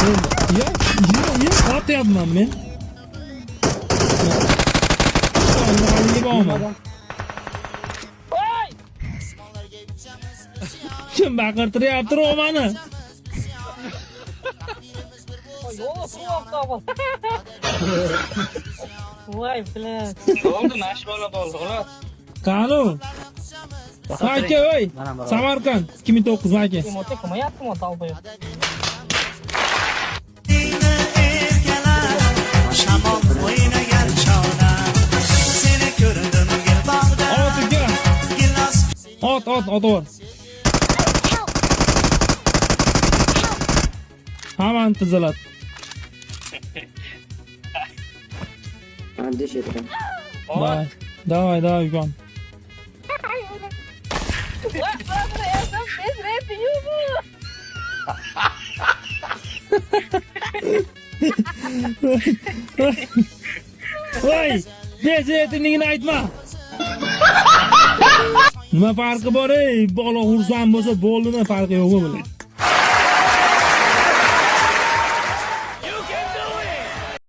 Ya, qatyapman men. Allohga borman. Kim baqirtiryapti Romani? Yo'q, so'qda bol. Voy, bilan. Oldu nash bola bo'ldi, xolos. Qani? Aka, voy. Samarqand 2009 aka. Emote qilmayapti, mo dalboy. Shamol o'ynagan chog'da seni ko'rdim gul bog'da. Otiga. Gilos Ot bor. Hamon tizilat. Andish etgan. Давай, Ivon. Voy, bezayotganligini aytma. Nima farqi bor ey? Bola xursand bo'lsa bo'ldimi, farqi yo'qmi bular?